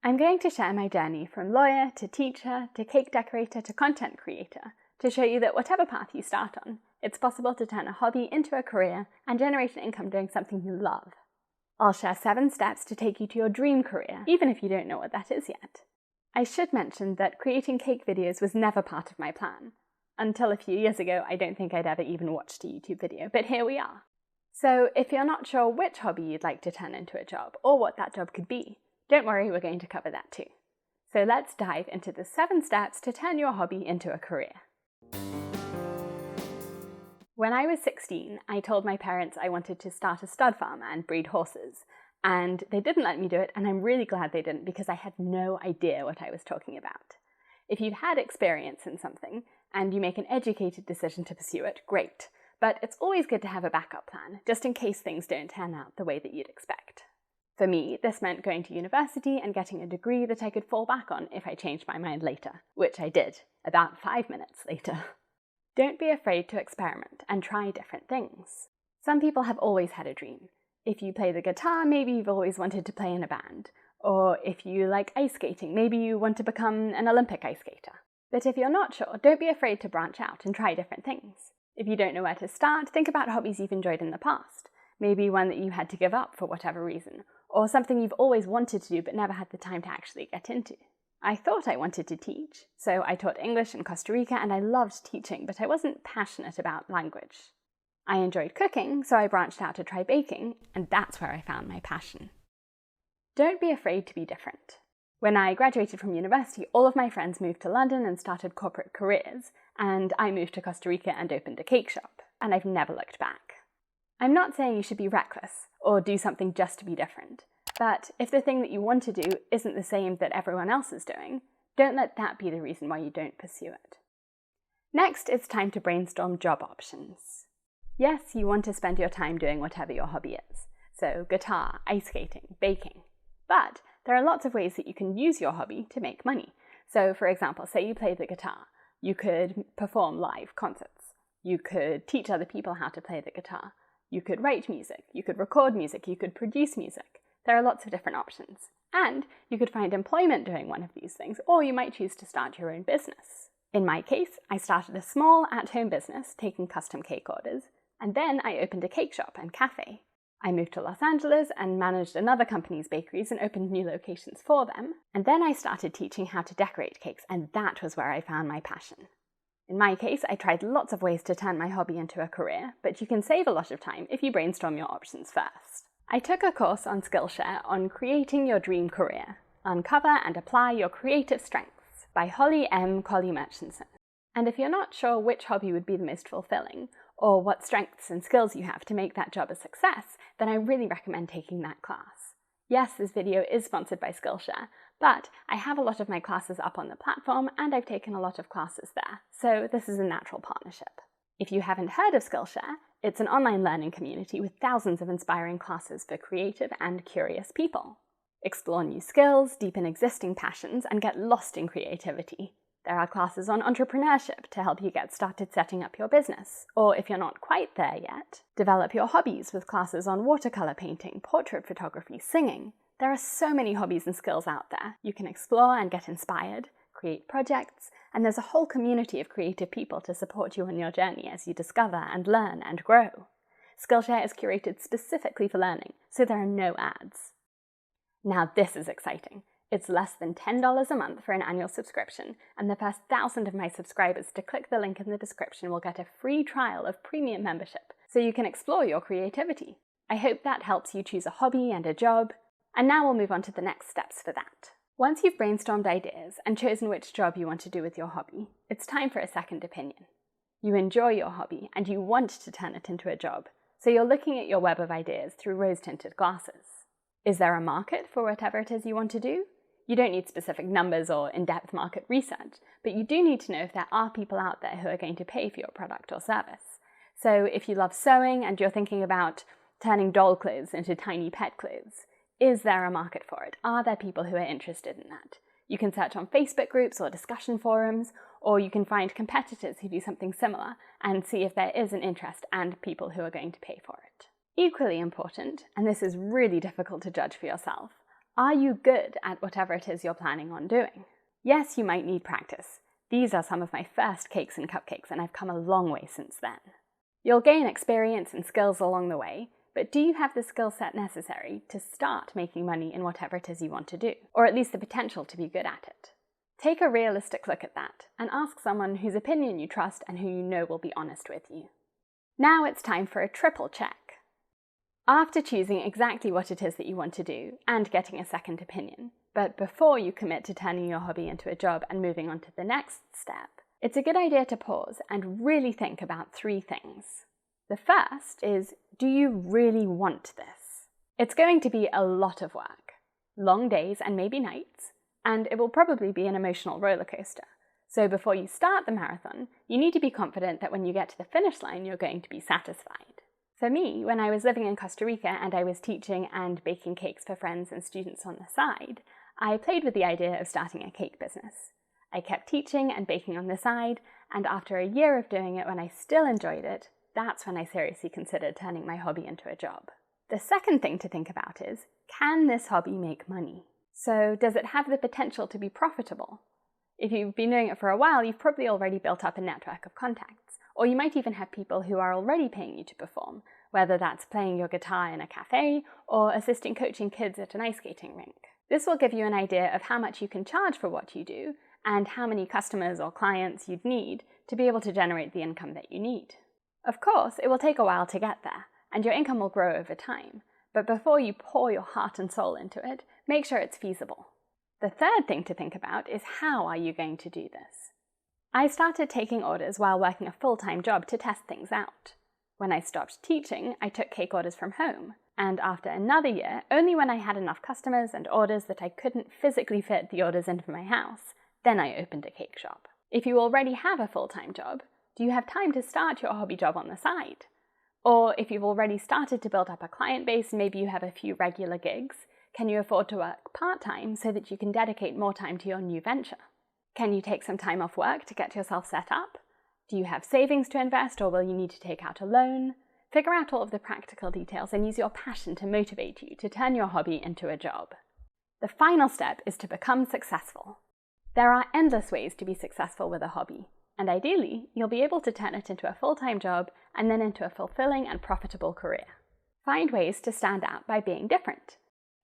I'm going to share my journey from lawyer to teacher to cake decorator to content creator to show you that whatever path you start on, it's possible to turn a hobby into a career and generate an income doing something you love. I'll share 7 steps to take you to your dream career, even if you don't know what that is yet. I should mention that creating cake videos was never part of my plan. Until a few years ago, I don't think I'd ever even watched a YouTube video, but here we are. So if you're not sure which hobby you'd like to turn into a job, or what that job could be, don't worry, we're going to cover that too. So let's dive into the 7 steps to turn your hobby into a career. When I was 16, I told my parents I wanted to start a stud farm and breed horses, and they didn't let me do it, and I'm really glad they didn't because I had no idea what I was talking about. If you've had experience in something, and you make an educated decision to pursue it, great, but it's always good to have a backup plan, just in case things don't turn out the way that you'd expect. For me, this meant going to university and getting a degree that I could fall back on if I changed my mind later, which I did, about 5 minutes later. Don't be afraid to experiment and try different things. Some people have always had a dream. If you play the guitar, maybe you've always wanted to play in a band. Or if you like ice skating, maybe you want to become an Olympic ice skater. But if you're not sure, don't be afraid to branch out and try different things. If you don't know where to start, think about hobbies you've enjoyed in the past. Maybe one that you had to give up for whatever reason, or something you've always wanted to do but never had the time to actually get into. I thought I wanted to teach, so I taught English in Costa Rica and I loved teaching, but I wasn't passionate about language. I enjoyed cooking, so I branched out to try baking, and that's where I found my passion. Don't be afraid to be different. When I graduated from university, all of my friends moved to London and started corporate careers, and I moved to Costa Rica and opened a cake shop, and I've never looked back. I'm not saying you should be reckless or do something just to be different. But if the thing that you want to do isn't the same that everyone else is doing, don't let that be the reason why you don't pursue it. Next, it's time to brainstorm job options. Yes, you want to spend your time doing whatever your hobby is. So guitar, ice skating, baking. But there are lots of ways that you can use your hobby to make money. So for example, say you play the guitar. You could perform live concerts. You could teach other people how to play the guitar. You could write music. You could record music. You could produce music. There are lots of different options. And you could find employment doing one of these things, or you might choose to start your own business. In my case, I started a small at-home business taking custom cake orders, and then I opened a cake shop and cafe. I moved to Los Angeles and managed another company's bakeries and opened new locations for them, and then I started teaching how to decorate cakes, and that was where I found my passion. In my case, I tried lots of ways to turn my hobby into a career, but you can save a lot of time if you brainstorm your options first. I took a course on Skillshare on creating your dream career, Uncover and Apply Your Creative Strengths by Holly M. Colley-Murchison. And if you're not sure which hobby would be the most fulfilling, or what strengths and skills you have to make that job a success, then I really recommend taking that class. Yes, this video is sponsored by Skillshare, but I have a lot of my classes up on the platform and I've taken a lot of classes there, so this is a natural partnership. If you haven't heard of Skillshare, it's an online learning community with thousands of inspiring classes for creative and curious people. Explore new skills, deepen existing passions, and get lost in creativity. There are classes on entrepreneurship to help you get started setting up your business. Or if you're not quite there yet, develop your hobbies with classes on watercolor painting, portrait photography, singing. There are so many hobbies and skills out there. You can explore and get inspired, create projects, and there's a whole community of creative people to support you on your journey as you discover and learn and grow. Skillshare is curated specifically for learning, so there are no ads. Now this is exciting. It's less than $10 a month for an annual subscription, and the first 1,000 of my subscribers to click the link in the description will get a free trial of premium membership, so you can explore your creativity. I hope that helps you choose a hobby and a job, and now we'll move on to the next steps for that. Once you've brainstormed ideas and chosen which job you want to do with your hobby, it's time for a second opinion. You enjoy your hobby and you want to turn it into a job, so you're looking at your web of ideas through rose-tinted glasses. Is there a market for whatever it is you want to do? You don't need specific numbers or in-depth market research, but you do need to know if there are people out there who are going to pay for your product or service. So if you love sewing and you're thinking about turning doll clothes into tiny pet clothes, is there a market for it? Are there people who are interested in that? You can search on Facebook groups or discussion forums, or you can find competitors who do something similar and see if there is an interest and people who are going to pay for it. Equally important, and this is really difficult to judge for yourself, Are you good at whatever it is you're planning on doing? Yes, you might need practice. These are some of my first cakes and cupcakes, and I've come a long way since then. You'll gain experience and skills along the way, but do you have the skill set necessary to start making money in whatever it is you want to do, or at least the potential to be good at it? Take a realistic look at that and ask someone whose opinion you trust and who you know will be honest with you. Now it's time for a triple check. After choosing exactly what it is that you want to do and getting a second opinion, but before you commit to turning your hobby into a job and moving on to the next step, it's a good idea to pause and really think about 3 things. The first is, do you really want this? It's going to be a lot of work, long days and maybe nights, and it will probably be an emotional roller coaster. So before you start the marathon, you need to be confident that when you get to the finish line, you're going to be satisfied. For me, when I was living in Costa Rica and I was teaching and baking cakes for friends and students on the side, I played with the idea of starting a cake business. I kept teaching and baking on the side, and after a year of doing it when I still enjoyed it, that's when I seriously considered turning my hobby into a job. The second thing to think about is, can this hobby make money? So does it have the potential to be profitable? If you've been doing it for a while, you've probably already built up a network of contacts, or you might even have people who are already paying you to perform, whether that's playing your guitar in a cafe or assisting coaching kids at an ice skating rink. This will give you an idea of how much you can charge for what you do and how many customers or clients you'd need to be able to generate the income that you need. Of course, it will take a while to get there, and your income will grow over time, but before you pour your heart and soul into it, make sure it's feasible. The third thing to think about is, how are you going to do this? I started taking orders while working a full-time job to test things out. When I stopped teaching, I took cake orders from home, and after another year, only when I had enough customers and orders that I couldn't physically fit the orders into my house, then I opened a cake shop. If you already have a full-time job, do you have time to start your hobby job on the side? Or if you've already started to build up a client base, maybe you have a few regular gigs, can you afford to work part-time so that you can dedicate more time to your new venture? Can you take some time off work to get yourself set up? Do you have savings to invest, or will you need to take out a loan? Figure out all of the practical details and use your passion to motivate you to turn your hobby into a job. The final step is to become successful. There are endless ways to be successful with a hobby, and ideally, you'll be able to turn it into a full-time job and then into a fulfilling and profitable career. Find ways to stand out by being different.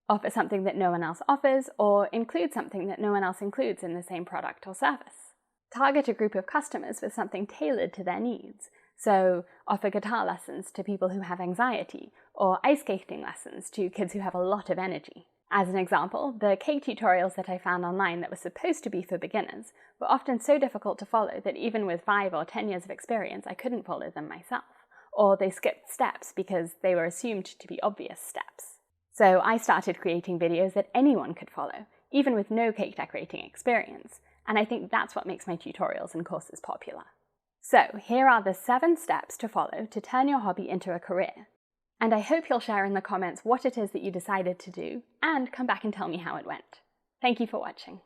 Offer something that no one else offers, or include something that no one else includes in the same product or service. Target a group of customers with something tailored to their needs. So offer guitar lessons to people who have anxiety, or ice skating lessons to kids who have a lot of energy. As an example, the cake tutorials that I found online that were supposed to be for beginners were often so difficult to follow that even with 5 or 10 years of experience, I couldn't follow them myself. Or they skipped steps because they were assumed to be obvious steps. So I started creating videos that anyone could follow, even with no cake decorating experience, and I think that's what makes my tutorials and courses popular. So here are the 7 steps to follow to turn your hobby into a career. And I hope you'll share in the comments what it is that you decided to do, and come back and tell me how it went. Thank you for watching.